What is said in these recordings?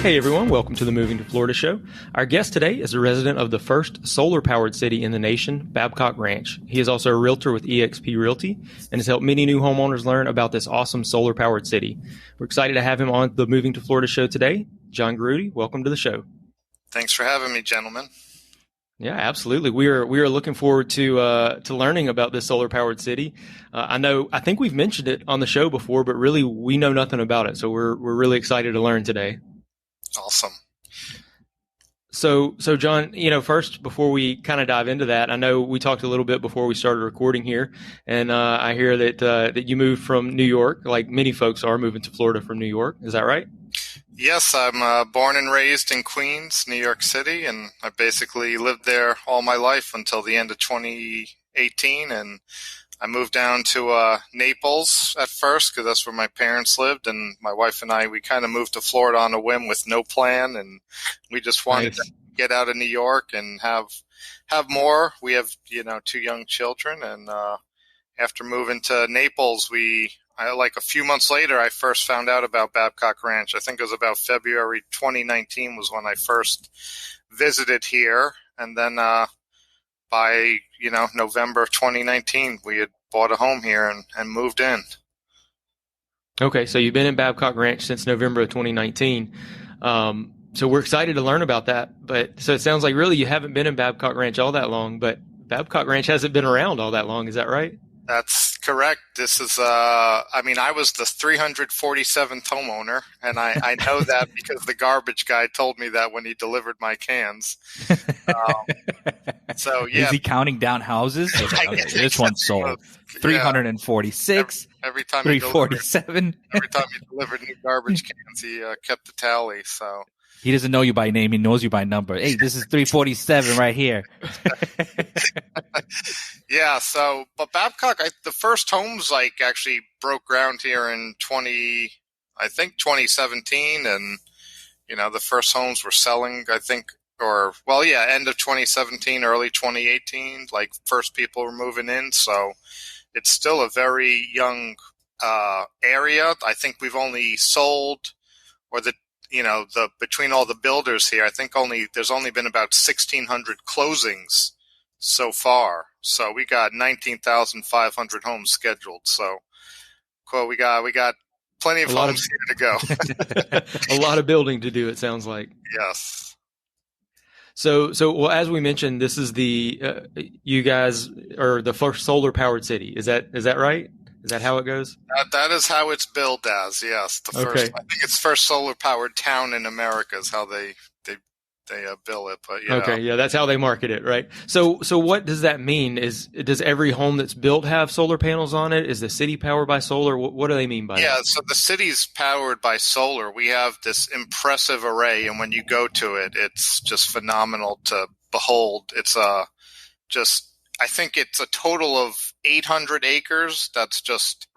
Hey everyone, welcome to the Moving to Florida show. Our guest today is a resident of the first solar-powered city in the nation, Babcock Ranch. He is also a realtor with eXp Realty and has helped many new homeowners learn about this awesome solar-powered city. We're excited to have him on the Moving to Florida show today. John Garuti, welcome to the show. Thanks for having me, gentlemen. Yeah, absolutely. We are looking forward to learning about this solar-powered city. I think we've mentioned it on the show before, but really we know nothing about it, so we're really excited to learn today. Awesome. So John, first, before we kind of dive into that, I know we talked a little bit before we started recording here, and I hear that you moved from New York, like many folks are moving to Florida from New York. Is that right? Yes, I'm born and raised in Queens, New York City, and I basically lived there all my life until the end of 2018, and I moved down to Naples at first because that's where my parents lived, and my wife and I, we kind of moved to Florida on a whim with no plan, and we just wanted to get out of New York and have more. We have, two young children, and after moving to Naples, like a few months later, I first found out about Babcock Ranch. I think it was about February 2019 was when I first visited here, and then by November of 2019, we had bought a home here and moved in. Okay, so you've been in Babcock Ranch since November of 2019. So we're excited to learn about that. But so it sounds like really you haven't been in Babcock Ranch all that long, but Babcock Ranch hasn't been around all that long. Is that right? That's correct. This is, I was the 347th homeowner, and I know that because the garbage guy told me that when he delivered my cans. So, yeah. Is he counting down houses? Okay, this one's sold. 346, every time 347. Every time he delivered new garbage cans, he kept the tally, so. He doesn't know you by name. He knows you by number. Hey, this is 347 right here. Yeah. So, but Babcock, the first homes actually broke ground here in 2017, and the first homes were selling. I think, end of 2017, early 2018. First people were moving in, so it's still a very young area. I think we've only sold, or between all the builders here, I think there's only been about 1,600 closings so far. So we got 19,500 homes scheduled. So cool. We got plenty of homes here to go. A lot of building to do, it sounds like. Yes. So well, as we mentioned, this is you guys are the first solar powered city. Is that right? Is that how it goes? That is how it's billed as, yes. Okay. I think it's first solar-powered town in America is how they bill it. But yeah. Okay, yeah, that's how they market it, right? So what does that mean? Does every home that's built have solar panels on it? Is the city powered by solar? What do they mean by that? Yeah, so the city's powered by solar. We have this impressive array, and when you go to it, it's just phenomenal to behold. It's I think it's a total of 800 acres. That's just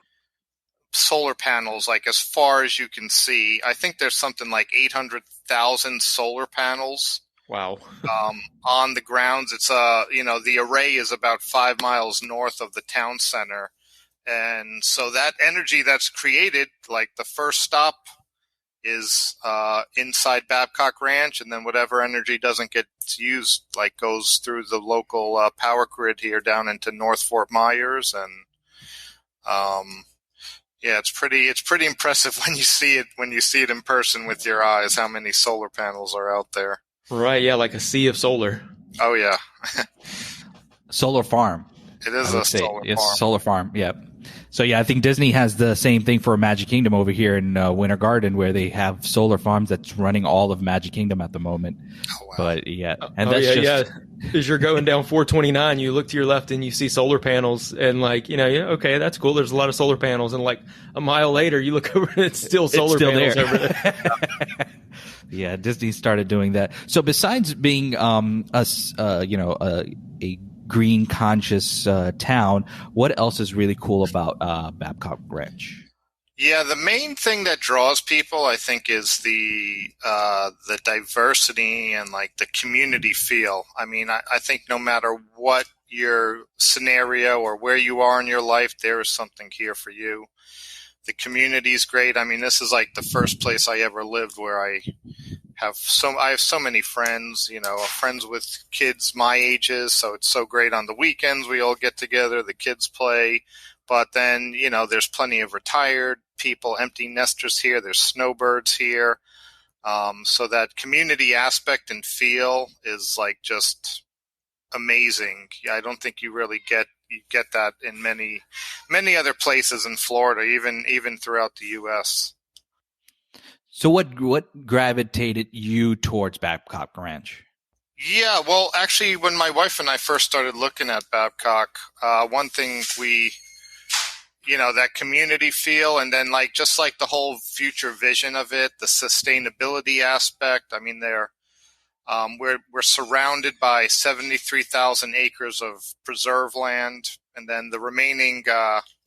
solar panels, as far as you can see. I think there's something like 800,000 solar panels. Wow. On the grounds. It's the array is about 5 miles north of the town center. And so that energy that's created, the first stop is inside Babcock Ranch, and then whatever energy doesn't get used goes through the local power grid here down into North Fort Myers, and it's pretty impressive when you see it in person with your eyes how many solar panels are out there. Right, yeah, like a sea of solar. Oh yeah. Solar farm. It is a solar farm. It's solar farm. Yep. So yeah, I think Disney has the same thing for Magic Kingdom over here in Winter Garden, where they have solar farms that's running all of Magic Kingdom at the moment. Oh, wow. But yeah, and as you're going down 429, you look to your left and you see solar panels, and okay, that's cool. There's a lot of solar panels, and a mile later, you look over and it's still solar panels there. over there. Yeah, Disney started doing that. So besides being a green conscious town, what else is really cool about Babcock Ranch? Yeah, the main thing that draws people, I think, is the diversity and the community feel. I mean, I think no matter what your scenario or where you are in your life, there is something here for you. The community is great. I mean, this is the first place I ever lived where I I have so many friends, friends with kids my ages. So it's so great on the weekends. We all get together, the kids play, but then, there's plenty of retired people, empty nesters here. There's snowbirds here. So that community aspect and feel is like just amazing. Yeah, I don't think you really get that in many other places in Florida, even throughout the U.S. So what gravitated you towards Babcock Ranch? Yeah, well, actually, when my wife and I first started looking at Babcock, one thing that community feel, and then just the whole future vision of it, the sustainability aspect. I mean, we're surrounded by 73,000 acres of preserve land, and then the remaining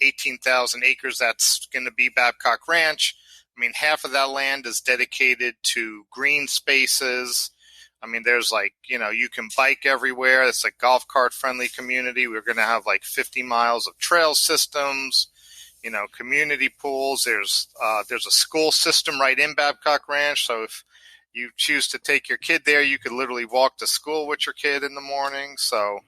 18,000 acres that's going to be Babcock Ranch. I mean, half of that land is dedicated to green spaces. I mean, there's you can bike everywhere. It's a golf cart friendly community. We're going to have 50 miles of trail systems, community pools. There's a school system right in Babcock Ranch. So if you choose to take your kid there, you could literally walk to school with your kid in the morning. So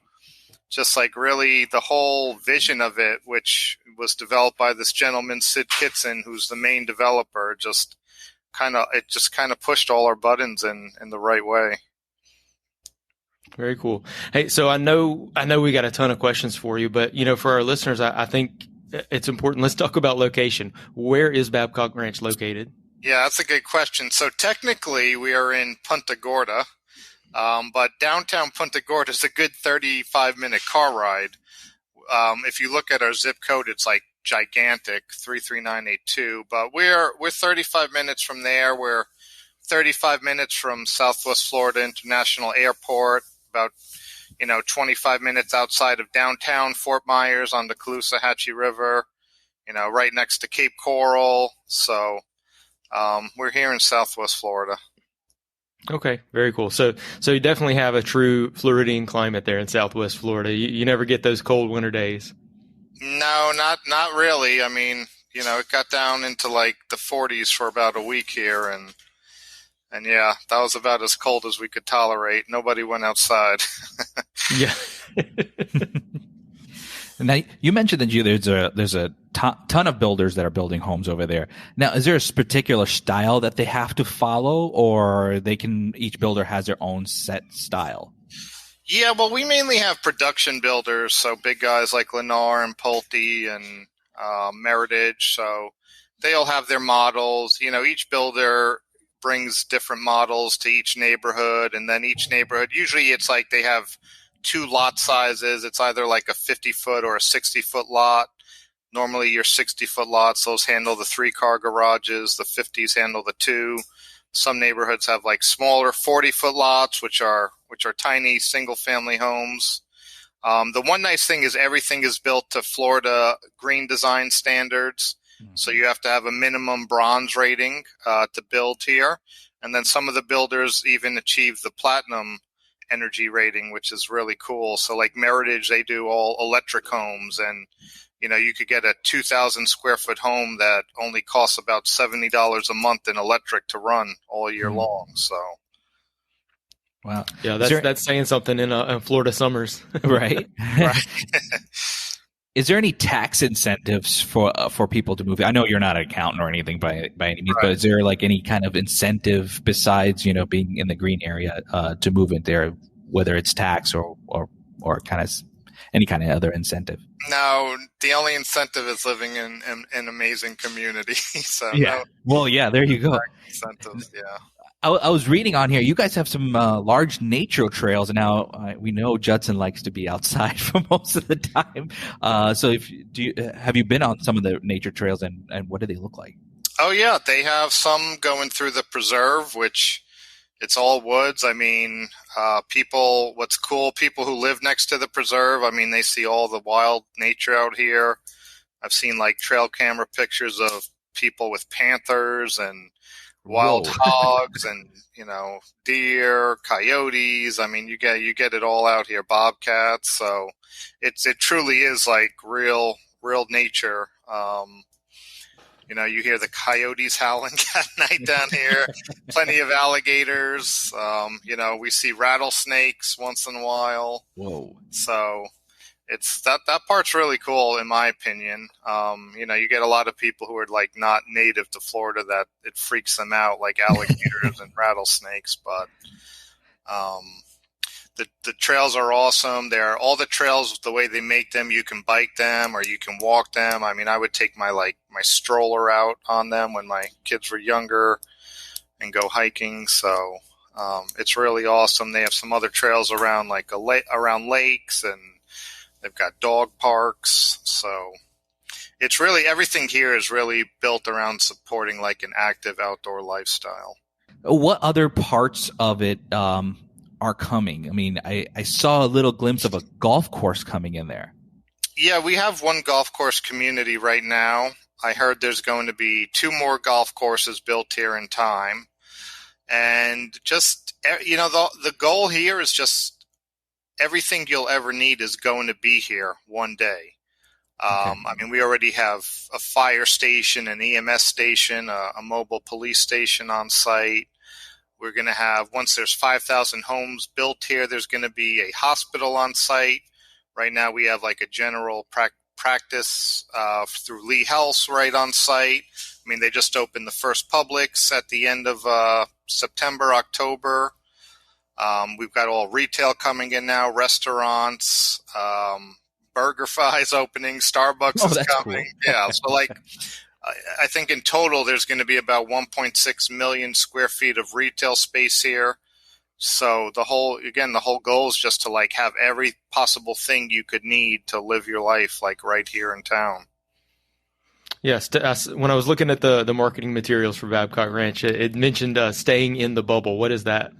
just really the whole vision of it, which was developed by this gentleman, Sid Kitson, who's the main developer, just kind of pushed all our buttons in the right way. Very cool. Hey, so I know we got a ton of questions for you, but for our listeners, I think it's important. Let's talk about location. Where is Babcock Ranch located? Yeah, that's a good question. So technically we are in Punta Gorda, but downtown Punta Gorda is a good 35-minute car ride. If you look at our zip code, it's gigantic, 33982. But we're 35 minutes from there. We're 35 minutes from Southwest Florida International Airport. About 25 minutes outside of downtown Fort Myers on the Caloosahatchee River. Right next to Cape Coral. So we're here in Southwest Florida. Okay, very cool. So you definitely have a true Floridian climate there in Southwest Florida. You never get those cold winter days. No, not really. I mean, it got down into the 40s for about a week here, and yeah, that was about as cold as we could tolerate. Nobody went outside. Yeah. Now, you mentioned that there's a ton of builders that are building homes over there. Now, is there a particular style that they have to follow, or each builder has their own set style? Yeah, well, we mainly have production builders, so big guys like Lennar and Pulte and Meritage. So they all have their models. Each builder brings different models to each neighborhood, and then each neighborhood, usually it's they have two lot sizes. It's either a 50-foot or a 60-foot lot. Normally your 60-foot lots, those handle the 3-car garages. The 50s handle the 2. Some neighborhoods have smaller 40-foot lots, which are tiny single-family homes. The one nice thing is everything is built to Florida green design standards. So you have to have a minimum bronze rating to build here. And then some of the builders even achieve the platinum energy rating, which is really cool. So Meritage, they do all electric homes, and you could get a 2,000 square foot home that only costs about $70 a month in electric to run all year long. So, wow, yeah, that's saying something in Florida summers, right? Right. Is there any tax incentives for people to move? I know you're not an accountant or anything by any means, but is there any kind of incentive besides being in the green area to move in there, whether it's tax or kind of any kind of other incentive? No, the only incentive is living in an amazing community. So yeah, no, well, yeah, there you go. Incentives, yeah. I was reading on here. You guys have some large nature trails, and now we know Judson likes to be outside for most of the time. So, have you been on some of the nature trails, and what do they look like? Oh yeah, they have some going through the preserve, which it's all woods. I mean, what's cool, people who live next to the preserve, I mean, they see all the wild nature out here. I've seen trail camera pictures of people with panthers and wild hogs and deer, coyotes. I mean, you get it all out here, bobcats. So it truly is real nature. You hear the coyotes howling at night down here. Plenty of alligators. We see rattlesnakes once in a while. Whoa. So it's that part's really cool, in my opinion. You get a lot of people who are like not native to Florida that it freaks them out, like alligators and rattlesnakes. But the trails are awesome. They're all the trails, the way they make them, you can bike them or you can walk them. I mean, I would take my stroller out on them when my kids were younger and go hiking. So it's really awesome. They have some other trails around around lakes, and they've got dog parks. So it's really, everything here is really built around supporting like an active outdoor lifestyle. What other parts of it are coming? I mean, I saw a little glimpse of a golf course coming in there. Yeah, we have one golf course community right now. I heard there's going to be 2 more golf courses built here in time. And just, the goal here is just everything you'll ever need is going to be here one day. I mean, we already have a fire station, an EMS station, a mobile police station on site. We're going to have, once there's 5,000 homes built here, there's going to be a hospital on site. Right now we have like a general practice through Lee Health right on site. I mean, they just opened the first Publix at the end of September, October. We've got all retail coming in now, restaurants, BurgerFi's opening, Starbucks is coming. Cool. Yeah, so I think in total there's going to be about 1.6 million square feet of retail space here. So the whole goal is just to have every possible thing you could need to live your life right here in town. Yes, when I was looking at the marketing materials for Babcock Ranch, it mentioned staying in the bubble. What is that?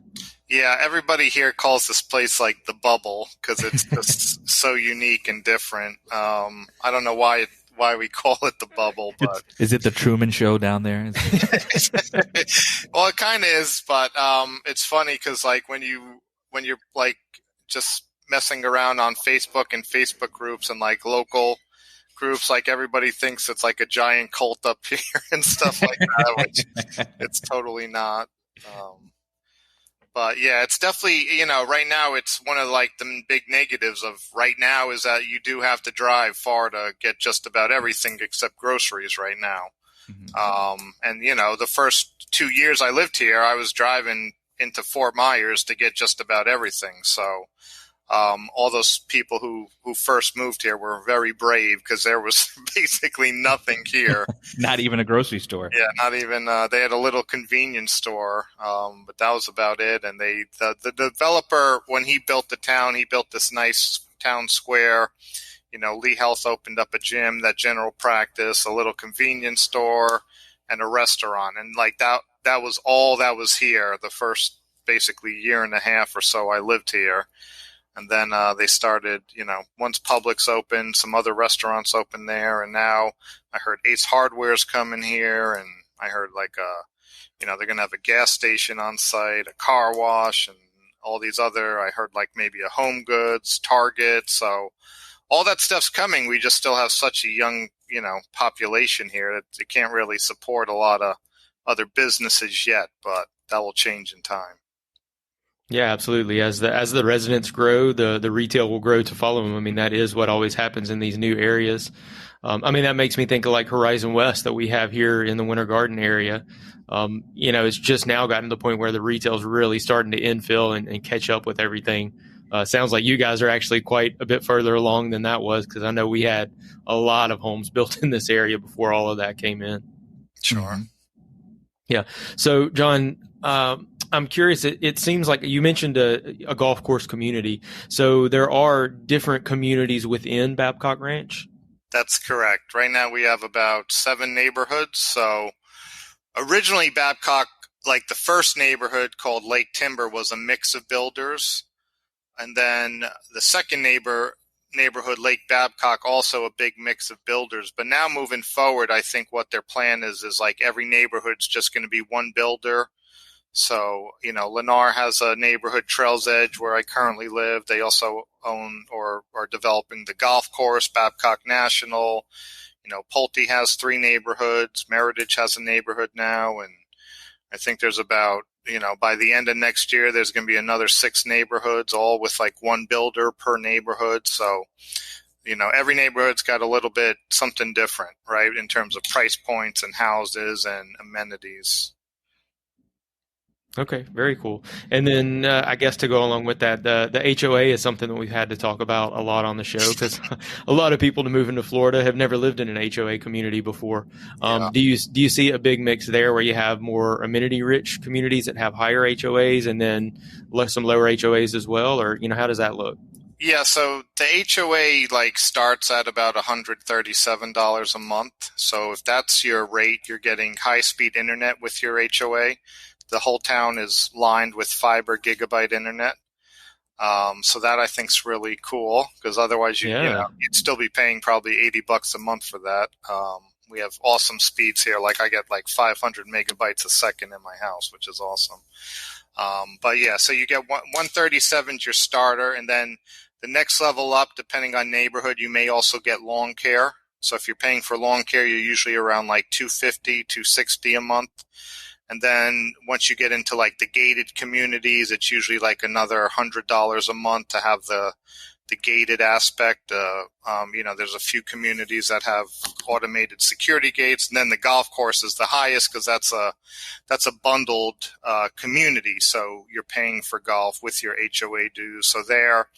Yeah, everybody here calls this place the bubble because it's just so unique and different. I don't know why we call it the bubble, but is it the Truman Show down there? Well, it kind of is, but it's funny because when you're just messing around on Facebook and Facebook groups and local groups, everybody thinks it's a giant cult up here and stuff like that, which it's totally not. But yeah, it's definitely, right now it's one of the big negatives of right now is that you do have to drive far to get just about everything except groceries right now. Mm-hmm. And the first 2 years I lived here, I was driving into Fort Myers to get just about everything. So all those people who first moved here were very brave because there was basically nothing here. Not even a grocery store. Yeah, not even. They had a little convenience store, but that was about it. And the developer, when he built the town, he built this nice town square. Lee Health opened up a gym, that general practice, a little convenience store, and a restaurant. And that was all that was here the first basically year and a half or so I lived here. And then they started, once Publix opened, some other restaurants opened there. And now I heard Ace Hardware's coming here. And I heard they're going to have a gas station on site, a car wash, and all these other, I heard maybe a Home Goods, Target. So all that stuff's coming. We just still have such a young, population here that it can't really support a lot of other businesses yet, but that will change in time. Yeah, absolutely. As the residents grow, the retail will grow to follow them. I mean, that is what always happens in these new areas. That makes me think of Horizon West that we have here in the Winter Garden area. It's just now gotten to the point where the retail is really starting to infill and catch up with everything. Sounds like you guys are actually quite a bit further along than that was, because I know we had a lot of homes built in this area before all of that came in. Sure. Yeah. So, John, I'm curious. It seems like you mentioned a golf course community. So there are different communities within Babcock Ranch? That's correct. Right now we have about 7 neighborhoods. So originally Babcock, the first neighborhood called Lake Timber, was a mix of builders. And then the second neighborhood, Lake Babcock, also a big mix of builders. But now moving forward, I think what their plan is every neighborhood's just going to be one builder. So, Lennar has a neighborhood, Trails Edge, where I currently live. They also own or are developing the golf course, Babcock National. Pulte has 3 neighborhoods. Meritage has a neighborhood now. And I think there's about, by the end of next year, there's going to be another 6 neighborhoods, all with like 1 builder per neighborhood. So, every neighborhood's got a little bit something different, right, in terms of price points and houses and amenities. Okay, very cool. And then I guess to go along with that, the HOA is something that we've had to talk about a lot on the show because a lot of people to move into Florida have never lived in an HOA community before. Yeah. Do you see a big mix there where you have more amenity-rich communities that have higher HOAs and then some lower HOAs as well, or how does that look? Yeah, so the HOA starts at about $137 a month. So if that's your rate, you're getting high-speed internet with your HOA. The whole town is lined with fiber gigabit internet. So that I think is really cool because otherwise you'd still be paying probably $80 a month for that. We have awesome speeds here. I get 500 megabytes a second in my house, which is awesome. But yeah, so you get 137 is your starter, and then the next level up, depending on neighborhood, you may also get lawn care. So if you're paying for lawn care, you're usually around $250, $260 a month. And then once you get into the gated communities, it's usually another $100 a month to have the gated aspect. There's a few communities that have automated security gates, and then the golf course is the highest because that's a bundled community. So you're paying for golf with your HOA dues. So there,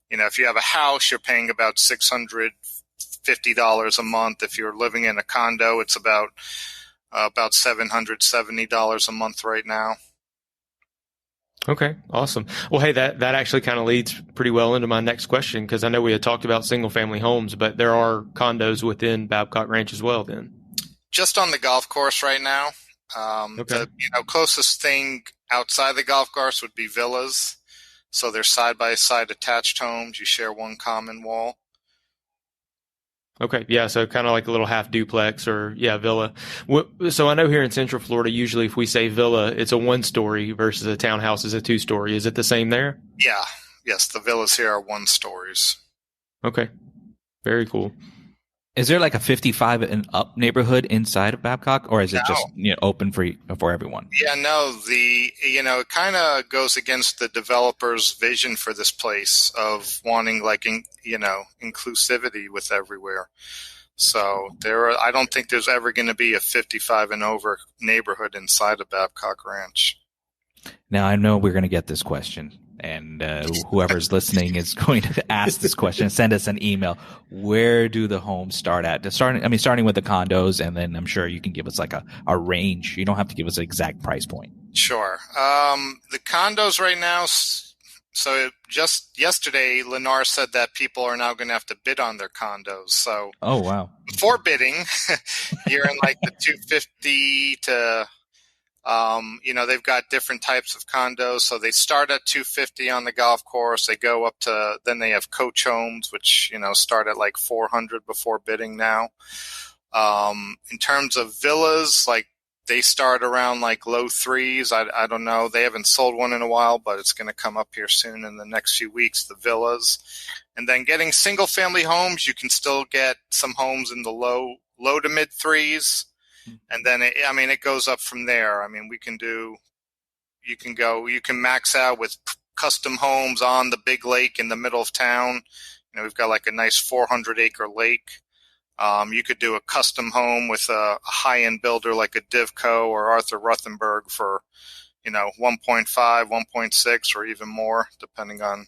if you have a house, you're paying about $650 a month. If you're living in a condo, it's about $770 a month right now. Okay, awesome. Well, hey, that actually kind of leads pretty well into my next question because I know we had talked about single family homes, but there are condos within Babcock Ranch as well then. Just on the golf course right now. Okay. The closest thing outside the golf course would be villas. So they're side-by-side attached homes. You share one common wall. Okay, yeah, so kind of like a little half duplex or, villa. So I know here in Central Florida, usually if we say villa, it's a 1-story versus a townhouse is a 2-story. Is it the same there? Yeah, yes, the villas here are 1 stories. Okay, very cool. Is there a 55 and up neighborhood inside of Babcock, or is it just open for everyone? Yeah, no. It kind of goes against the developer's vision for this place of wanting inclusivity with everywhere. So I don't think there's ever going to be a 55 and over neighborhood inside of Babcock Ranch. Now I know we're going to get this question. And whoever's listening is going to ask this question. Send us an email. Where do the homes start at? Starting with the condos, and then I'm sure you can give us a range. You don't have to give us an exact price point. Sure. The condos right now. So just yesterday, Lennar said that people are now going to have to bid on their condos. So oh wow! Before bidding, you're in the 250 to. They've got different types of condos. So they start at 250 on the golf course. They go up to, then they have coach homes, which, start at 400 before bidding now. In terms of villas, they start around low threes. I don't know. They haven't sold one in a while, but it's going to come up here soon in the next few weeks, the villas. And then getting single family homes, you can still get some homes in the low to mid threes. And then, it goes up from there. You can max out with custom homes on the big lake in the middle of town. We've got a nice 400-acre lake. You could do a custom home with a high-end builder like a Divco or Arthur Ruthenberg for, 1.5, 1.6, or even more, depending on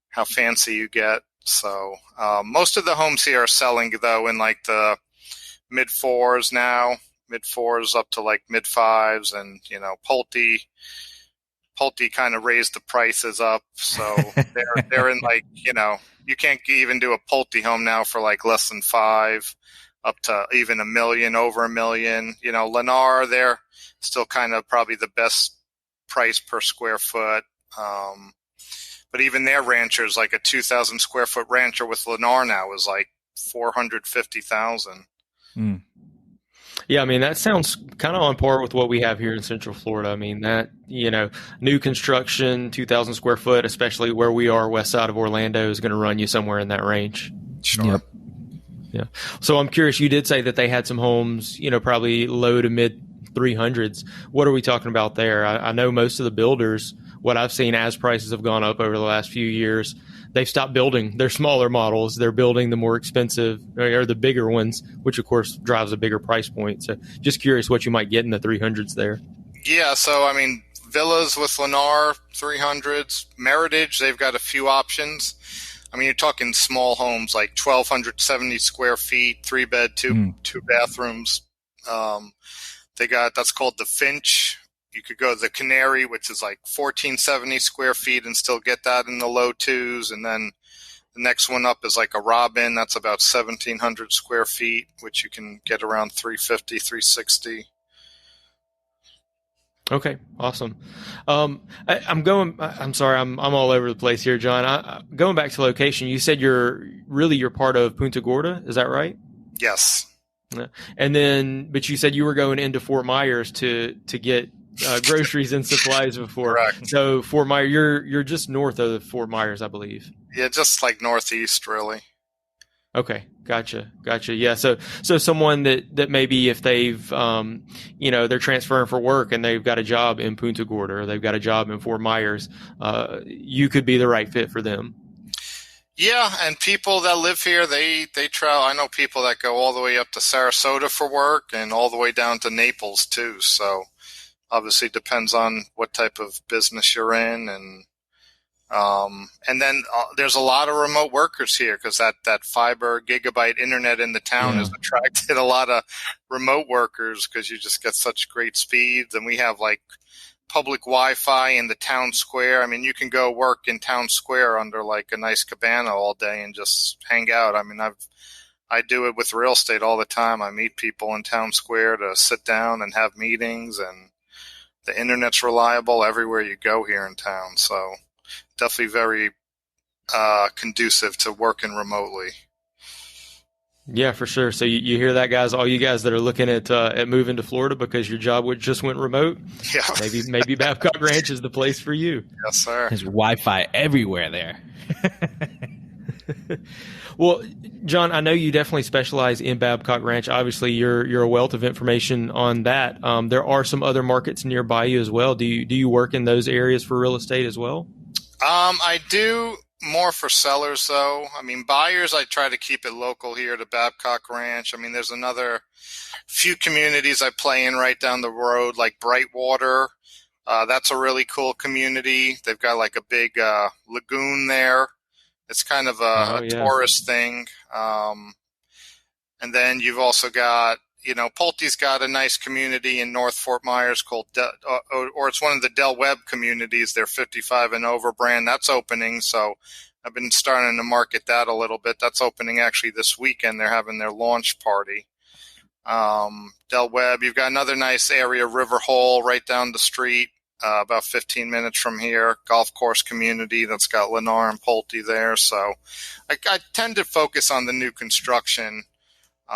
how fancy you get. So most of the homes here are selling, though, in the mid fours now, mid fours up to mid fives, and Pulte kind of raised the prices up, so they're in you can't even do a Pulte home now for less than $5, up to even $1 million, over $1 million. Lennar, they're still kind of probably the best price per square foot. But even their ranchers, a 2,000 square foot rancher with Lennar now is $450,000. Mm. Yeah, that sounds kind of on par with what we have here in Central Florida. That, new construction, 2,000 square foot, especially where we are west side of Orlando, is going to run you somewhere in that range. Sure. Yep. Yeah. So I'm curious, you did say that they had some homes, probably low to mid 300s. What are we talking about there? I know most of the builders, what I've seen as prices have gone up over the last few years, they've stopped building their smaller models. They're building the more expensive or the bigger ones, which of course drives a bigger price point. So just curious what you might get in the 300s there. Yeah. So, I mean, villas with Lennar, 300s, Meritage, they've got a few options. I mean, you're talking small homes like 1,270 square feet, 3-bed, two bathrooms. That's called the Finch. You could go to the Canary, which is like 1,470 square feet and still get that in the low twos. And then the next one up is like a Robin. That's about 1,700 square feet, which you can get around 350, 360. Okay, awesome. I'm sorry, I'm all over the place here, John. Going back to location, you said you're part of Punta Gorda. Is that right? Yes. And then, but you said you were going into Fort Myers to get groceries and supplies before. Correct. So Fort Myers, you're just north of Fort Myers, I believe. Yeah, just like northeast, really. Okay, gotcha. Yeah, so someone that maybe if they've they're transferring for work and they've got a job in Punta Gorda or they've got a job in Fort Myers, you could be the right fit for them. Yeah, and people that live here, they travel. I know people that go all the way up to Sarasota for work and all the way down to Naples too. So obviously depends on what type of business you're in, and then there's a lot of remote workers here because that fiber gigabyte internet in the town has attracted a lot of remote workers because you just get such great speeds, and we have like public Wi-Fi in the town square. I mean, you can go work in town square under like a nice cabana all day and just hang out. I mean, I do it with real estate all the time. I meet people in town square to sit down and have meetings, and the internet's reliable everywhere you go here in town. So definitely very conducive to working remotely. Yeah, for sure. So you hear that, guys? All you guys that are looking at moving to Florida because your job just went remote. Yeah, maybe Babcock Ranch is the place for you. Yes, sir. There's Wi-Fi everywhere there. Well, John, I know you definitely specialize in Babcock Ranch. Obviously, you're a wealth of information on that. There are some other markets nearby you as well. Do you work in those areas for real estate as well? I do. More for sellers, though. I mean, buyers, I try to keep it local here to Babcock Ranch. I mean, there's another few communities I play in right down the road, like Brightwater. That's a really cool community. They've got like a big lagoon there. It's kind of a tourist thing. And then you've also got, Pulte's got a nice community in North Fort Myers called, or it's one of the Del Webb communities, their 55 and over brand. That's opening, so I've been starting to market that a little bit. That's opening actually this weekend. They're having their launch party. Del Webb, you've got another nice area, River Hole, right down the street, about 15 minutes from here. Golf course community that's got Lennar and Pulte there. So I tend to focus on the new construction.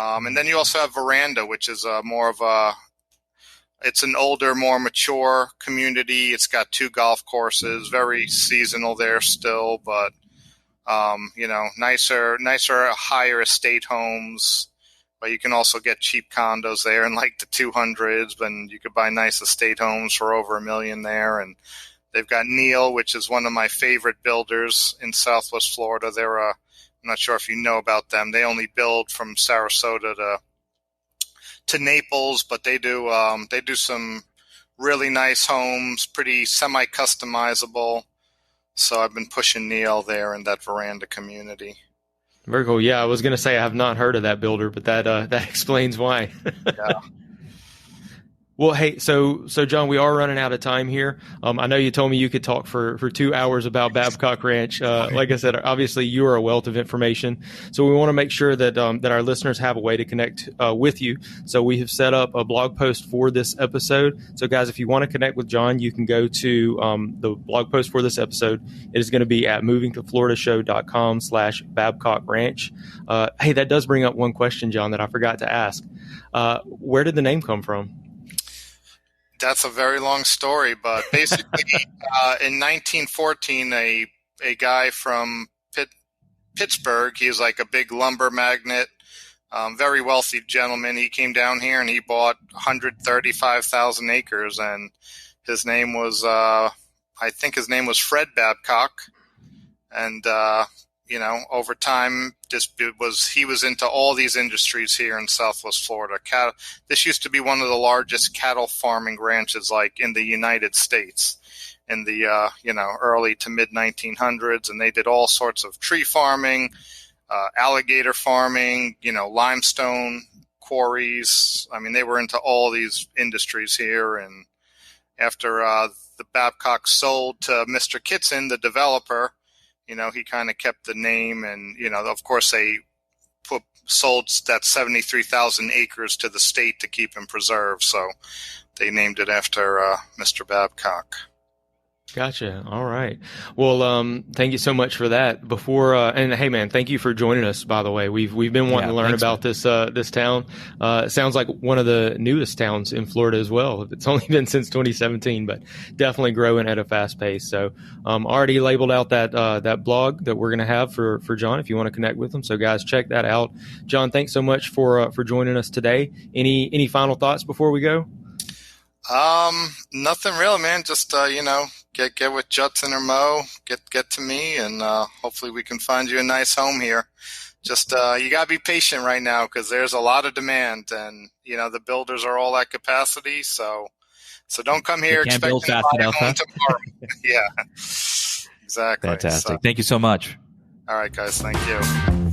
And then you also have Veranda, which is it's an older, more mature community. It's got 2 golf courses, very seasonal there still, but, nicer, higher estate homes. But you can also get cheap condos there in like the 200s, but you could buy nice estate homes for over $1 million there. And they've got Neil, which is one of my favorite builders in Southwest Florida. I'm not sure if you know about them. They only build from Sarasota to Naples, but they do some really nice homes, pretty semi-customizable. So I've been pushing Neil there in that Veranda community. Very cool. Yeah, I was going to say I have not heard of that builder, but that explains why. Yeah. Well, hey, so John, we are running out of time here. I know you told me you could talk for 2 hours about Babcock Ranch. Like I said, obviously you are a wealth of information. So we want to make sure that our listeners have a way to connect with you. So we have set up a blog post for this episode. So guys, if you want to connect with John, you can go to the blog post for this episode. It is going to be at MovingtoFloridaShow.com/Babcock Ranch. Hey, that does bring up one question, John, that I forgot to ask. Where did the name come from? That's a very long story, but basically in 1914, a guy from Pittsburgh, he was like a big lumber magnate, very wealthy gentleman. He came down here and he bought 135,000 acres, and his name was, I think his name was Fred Babcock. And, over time, he was into all these industries here in Southwest Florida. This used to be one of the largest cattle farming ranches, like in the United States, in the early to mid 1900s, and they did all sorts of tree farming, alligator farming, limestone quarries. I mean, they were into all these industries here. And after the Babcock sold to Mr. Kitson, the developer, he kind of kept the name, and of course they sold that 73,000 acres to the state to keep him preserved. So they named it after Mr. Babcock. Gotcha. All right. Well, thank you so much for that. Before and hey, man, thank you for joining us. By the way, we've been wanting to learn about this town. It sounds like one of the newest towns in Florida as well. It's only been since 2017, but definitely growing at a fast pace. So, already labeled out that blog that we're going to have for John if you want to connect with him. So, guys, check that out. John, thanks so much for joining us today. Any final thoughts before we go? Nothing real, man. Just get with Judson or Mo, get to me, and hopefully we can find you a nice home here. Just you gotta be patient right now because there's a lot of demand, and the builders are all at capacity. So don't come here expecting to buy a home tomorrow. Yeah, exactly. Fantastic. So, thank you so much. All right, guys. Thank you.